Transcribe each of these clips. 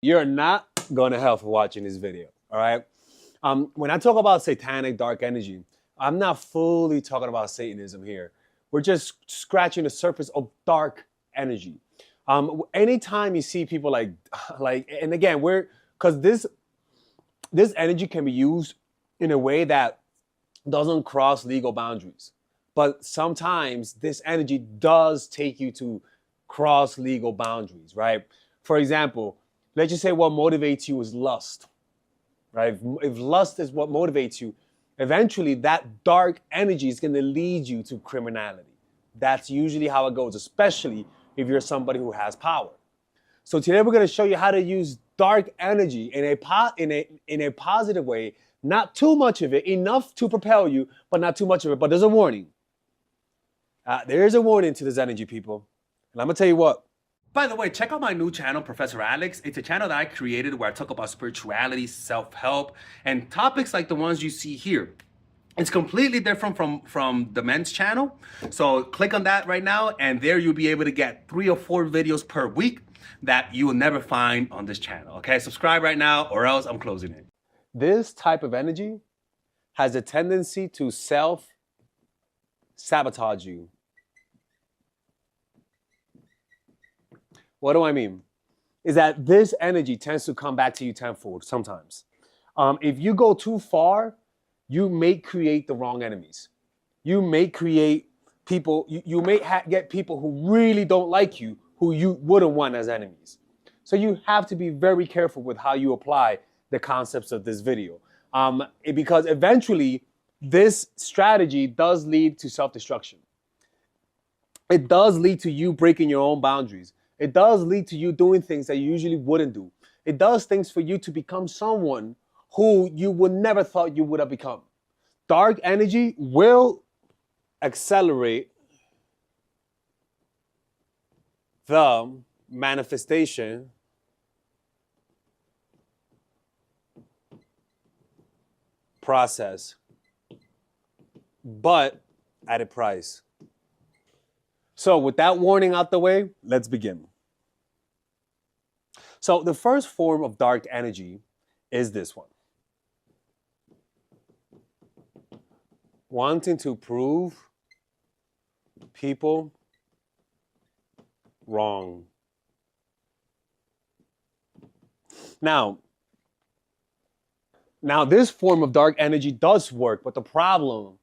You're not going to hell for watching this video, all right? When I talk about satanic dark energy, I'm not fully talking about Satanism here. We're just scratching the surface of dark energy. Anytime you see people like, and again, because this energy can be used in a way that doesn't cross legal boundaries. But sometimes this energy does take you to cross legal boundaries, right? For example, let's just say what motivates you is lust, right? If lust is what motivates you, eventually that dark energy is going to lead you to criminality. That's usually how it goes, especially if you're somebody who has power. So today we're going to show you how to use dark energy in a positive way. Not too much of it, enough to propel you, but not too much of it. But there's a warning. There is a warning to this energy, people. And I'm going to tell you what. By the way, check out my new channel, Professor Alex. It's a channel that I created where I talk about spirituality, self-help, and topics like the ones you see here. It's completely different from the men's channel. So click on that right now, and there you'll be able to get 3 or 4 videos per week that you will never find on this channel. Okay, subscribe right now or else I'm closing it. This type of energy has a tendency to self-sabotage you. What do I mean? Is that this energy tends to come back to you tenfold sometimes. If you go too far, you may create the wrong enemies. You may create people, you may get people who really don't like you, who you wouldn't want as enemies. So you have to be very careful with how you apply the concepts of this video. Because eventually, this strategy does lead to self-destruction. It does lead to you breaking your own boundaries. It does lead to you doing things that you usually wouldn't do. It does things for you to become someone who you would never thought you would have become. Dark energy will accelerate the manifestation process, but at a price. So with that warning out the way, let's begin. So the first form of dark energy is this one. Wanting to prove people wrong. Now this form of dark energy does work, but the problem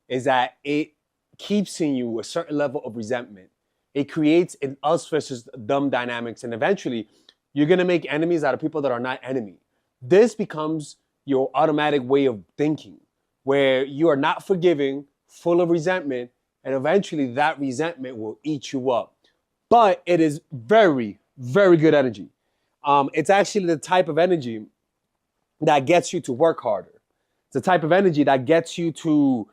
is that it keeps in you a certain level of resentment. It creates an us versus them dynamics, and eventually you're going to make enemies out of people that are not enemy. This becomes your automatic way of thinking, where you are not forgiving, full of resentment, and eventually that resentment will eat you up. But it is very, very good energy. It's actually the type of energy that gets you to work harder. It's the type of energy that gets you to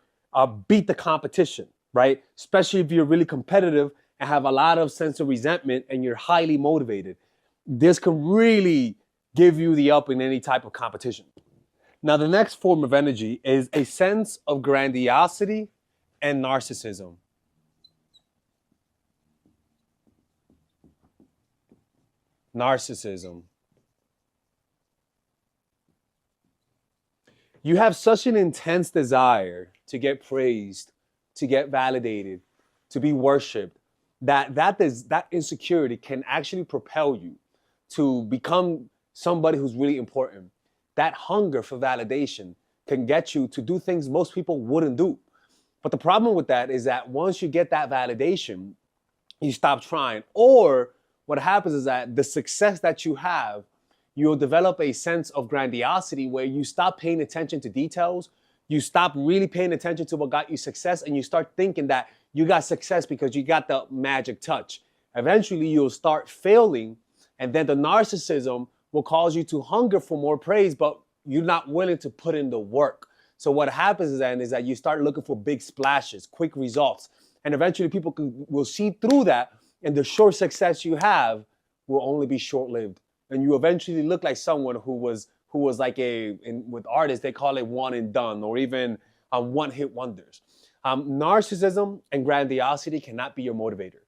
beat the competition, right? Especially if you're really competitive and have a lot of sense of resentment and you're highly motivated. This can really give you the up in any type of competition. Now, the next form of energy is a sense of grandiosity and narcissism. Narcissism. You have such an intense desire to get praised, to get validated, to be worshipped, that insecurity can actually propel you to become somebody who's really important. That hunger for validation can get you to do things most people wouldn't do. But the problem with that is that once you get that validation, you stop trying. Or what happens is that the success that you have, you'll develop a sense of grandiosity where you stop paying attention to details. You stop really paying attention to what got you success, and you start thinking that you got success because you got the magic touch. Eventually, you'll start failing, and then the narcissism will cause you to hunger for more praise, but you're not willing to put in the work. So what happens then is that you start looking for big splashes, quick results, and eventually people will see through that, and the short success you have will only be short-lived. And you eventually look like someone who was like with artists, they call it one and done, or even one-hit wonders. Narcissism and grandiosity cannot be your motivator.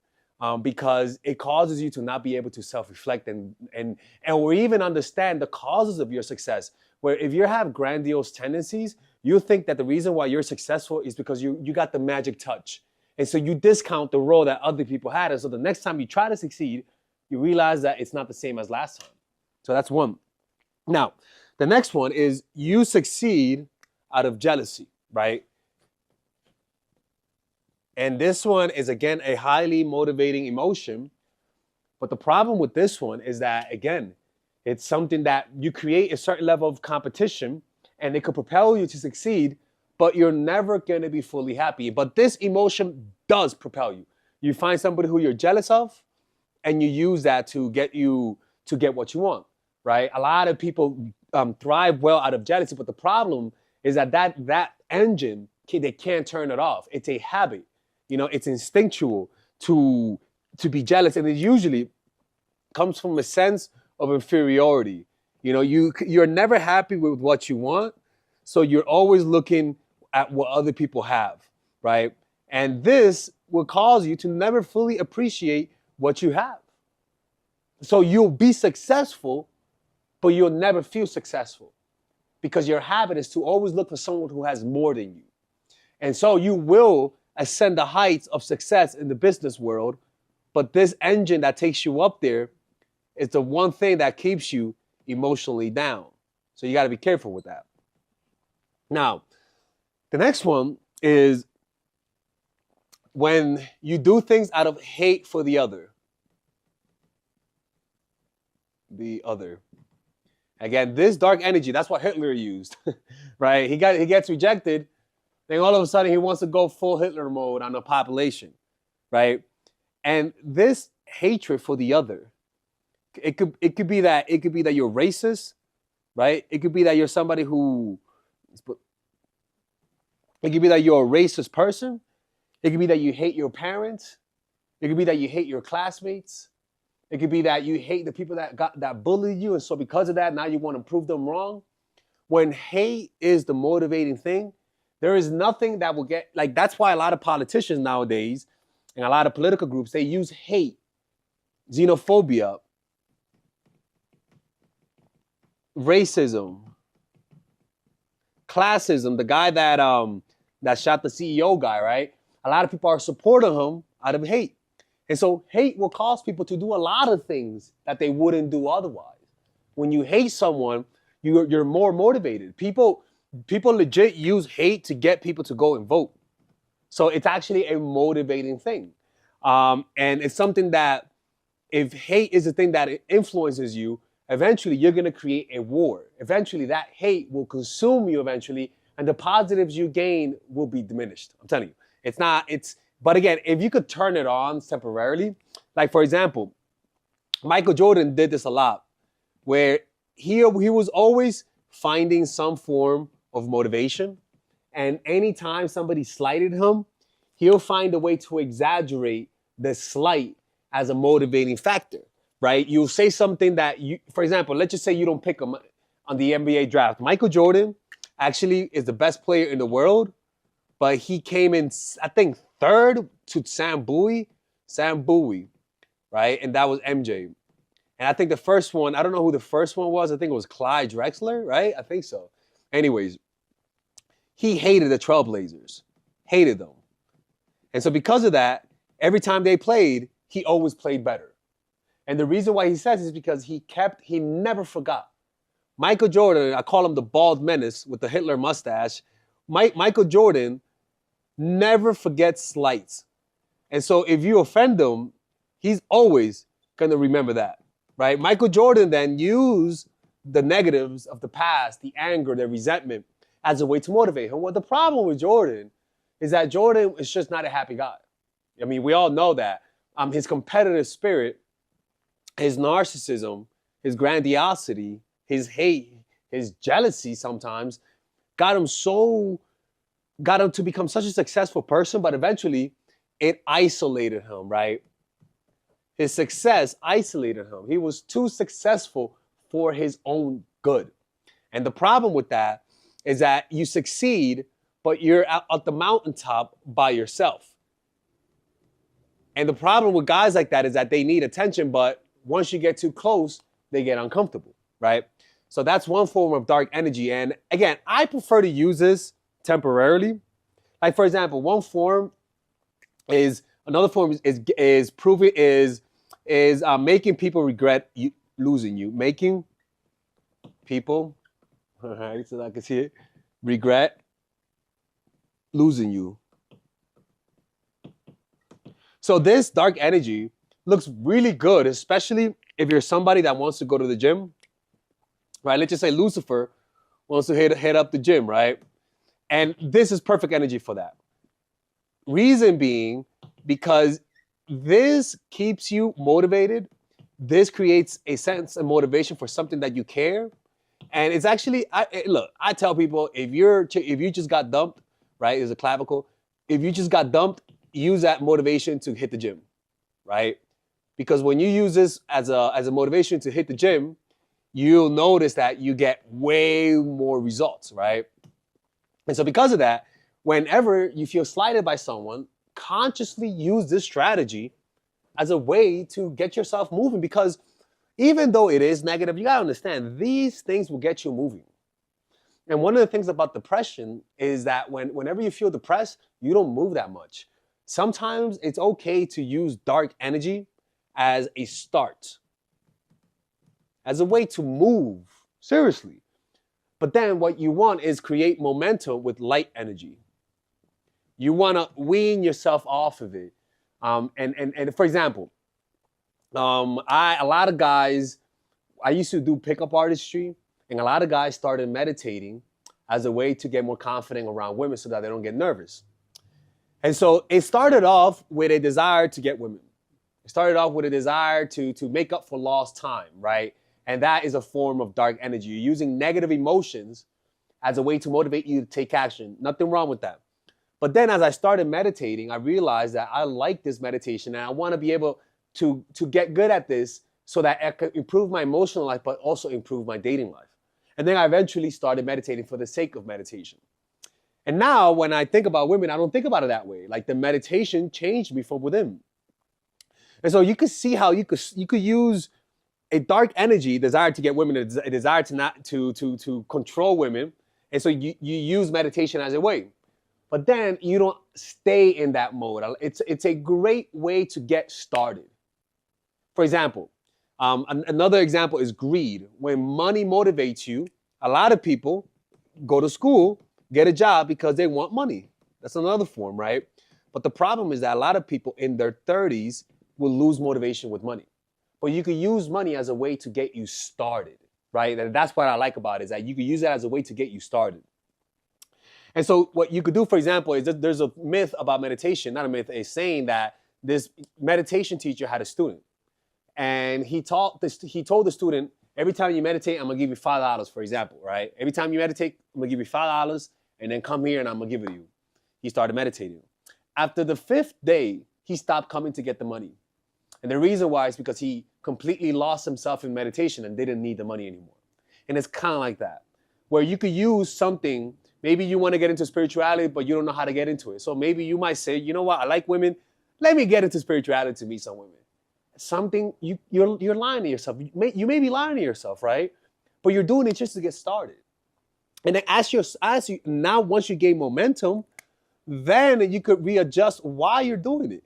because it causes you to not be able to self-reflect and or even understand the causes of your success. Where if you have grandiose tendencies, you think that the reason why you're successful is because you got the magic touch. And so you discount the role that other people had. And so the next time you try to succeed, you realize that it's not the same as last time. So that's one. Now, the next one is you succeed out of jealousy, right? And this one is, again, a highly motivating emotion. But the problem with this one is that, again, it's something that you create a certain level of competition and it could propel you to succeed, but you're never going to be fully happy. But this emotion does propel you. You find somebody who you're jealous of and you use that to get what you want, right? A lot of people thrive well out of jealousy, but the problem is that engine, they can't turn it off. It's a habit. It's instinctual to be jealous, and it usually comes from a sense of inferiority. You're never happy with what you want, so you're always looking at what other people have, right? And this will cause you to never fully appreciate what you have. So you'll be successful, but you'll never feel successful because your habit is to always look for someone who has more than you. And so you will ascend the heights of success in the business world, but this engine that takes you up there is the one thing that keeps you emotionally down. So you got to be careful with that. Now, the next one is when you do things out of hate for the other. The other. Again, this dark energy, that's what Hitler used, right? He gets rejected. Then all of a sudden he wants to go full Hitler mode on the population, right? And this hatred for the other, it could be that you're racist, right? It could be that you're somebody who, it could be that you're a racist person. It could be that you hate your parents. It could be that you hate your classmates. It could be that you hate the people that bullied you, and so because of that, now you want to prove them wrong. When hate is the motivating thing, there is nothing that will get, like, that's why a lot of politicians nowadays and a lot of political groups, they use hate, xenophobia, racism, classism, the guy that shot the CEO guy, right? A lot of people are supporting him out of hate. And so hate will cause people to do a lot of things that they wouldn't do otherwise. When you hate someone, you're more motivated. People legit use hate to get people to go and vote. So it's actually a motivating thing. And it's something that if hate is the thing that influences you, eventually you're going to create a war. Eventually that hate will consume you eventually, and the positives you gain will be diminished. I'm telling you, but again, if you could turn it on temporarily, like for example, Michael Jordan did this a lot, where he was always finding some form of motivation. And anytime somebody slighted him, he'll find a way to exaggerate the slight as a motivating factor, right? You'll say something that for example, let's just say you don't pick him on the NBA draft. Michael Jordan actually is the best player in the world, but he came in, I think, third to Sam Bowie, right? And that was MJ. And I think the first one, I don't know who the first one was. I think it was Clyde Drexler, right? I think so. Anyways, he hated the Trailblazers, hated them. And so because of that, every time they played, he always played better. And the reason why he says this is because he never forgot. Michael Jordan, I call him the bald menace with the Hitler mustache. Michael Jordan never forgets slights. And so if you offend him, he's always going to remember that, right? Michael Jordan then used the negatives of the past, the anger, the resentment, as a way to motivate him. Well, the problem with Jordan is that Jordan is just not a happy guy. I mean, we all know that. His competitive spirit, his narcissism, his grandiosity, his hate, his jealousy sometimes got him to become such a successful person, but eventually it isolated him, right? His success isolated him. He was too successful for his own good. And the problem with that is that you succeed, but you're at the mountaintop by yourself. And the problem with guys like that is that they need attention, but once you get too close, they get uncomfortable, right? So that's one form of dark energy. And again, I prefer to use this temporarily. Like for example, one form is another form is proving is making people regret losing you, making people, all right, so I can see it, regret losing you. So this dark energy looks really good, especially if you're somebody that wants to go to the gym, right? Let's just say Lucifer wants to hit up the gym, right? And this is perfect energy for that. Reason being, because this keeps you motivated. This creates a sense of motivation for something that you care. And it's actually, look, I tell people, if you just got dumped, right, is a clavicle. If you just got dumped, use that motivation to hit the gym, right? Because when you use this as a motivation to hit the gym, you'll notice that you get way more results, right? And so because of that, whenever you feel slighted by someone, consciously use this strategy as a way to get yourself moving. Because even though it is negative, you gotta understand, these things will get you moving. And one of the things about depression is that whenever you feel depressed, you don't move that much. Sometimes it's okay to use dark energy as a start, as a way to move, seriously. But then what you want is create momentum with light energy. You want to wean yourself off of it. And for example, a lot of guys, I used to do pickup artistry, and a lot of guys started meditating as a way to get more confident around women so that they don't get nervous. And so it started off with a desire to get women. It started off with a desire to make up for lost time, right? And that is a form of dark energy. You're using negative emotions as a way to motivate you to take action. Nothing wrong with that. But then as I started meditating, I realized that I like this meditation and I want to be able to get good at this so that I can improve my emotional life, but also improve my dating life. And then I eventually started meditating for the sake of meditation. And now when I think about women, I don't think about it that way. Like the meditation changed me from within. And so you could see how you could use a dark energy, desire to get women, a desire to control women. And so you use meditation as a way. But then you don't stay in that mode. It's a great way to get started. For example, another example is greed. When money motivates you, a lot of people go to school, get a job because they want money. That's another form, right? But the problem is that a lot of people in their 30s will lose motivation with money. But you can use money as a way to get you started, right? And that's what I like about it, is that you can use it as a way to get you started. And so what you could do, for example, is that there's a myth about meditation, not a myth, a saying that this meditation teacher had a student. And he told the student, every time you meditate, I'm gonna give you $5, for example, right? Every time you meditate, I'm gonna give you $5 and then come here and I'm gonna give it to you. He started meditating. After the 5th day, he stopped coming to get the money. And the reason why is because he completely lost himself in meditation and didn't need the money anymore. And it's kind of like that, where you could use something. Maybe you want to get into spirituality, but you don't know how to get into it. So maybe you might say, you know what, I like women. Let me get into spirituality to meet some women. Something, you're lying to yourself. You may be lying to yourself, right? But you're doing it just to get started. And then now once you gain momentum, then you could readjust why you're doing it.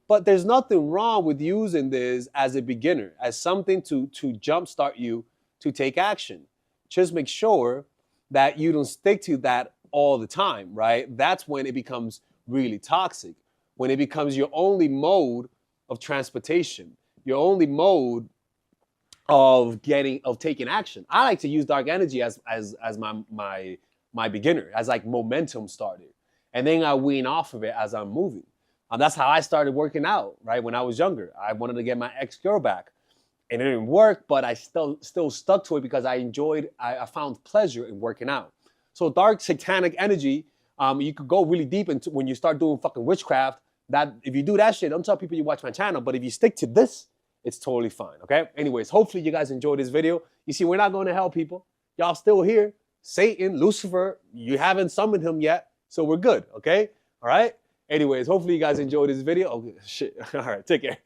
But there's nothing wrong with using this as a beginner, as something to jumpstart you to take action. Just make sure that you don't stick to that all the time, right? That's when it becomes really toxic, when it becomes your only mode of transportation, your only mode of taking action. I like to use dark energy as my beginner, as like momentum started. And then I wean off of it as I'm moving. That's how I started working out, right? When I was younger, I wanted to get my ex-girl back. And it didn't work, but I still stuck to it because I found pleasure in working out. So dark satanic energy, you could go really deep into when you start doing fucking witchcraft. That if you do that shit, don't tell people you watch my channel, but if you stick to this, it's totally fine, okay? Anyways, hopefully you guys enjoyed this video. You see, we're not going to hell, people. Y'all still here. Satan, Lucifer, you haven't summoned him yet, so we're good, okay? All right? Anyways, hopefully you guys enjoyed this video. Oh, shit. All right, take care.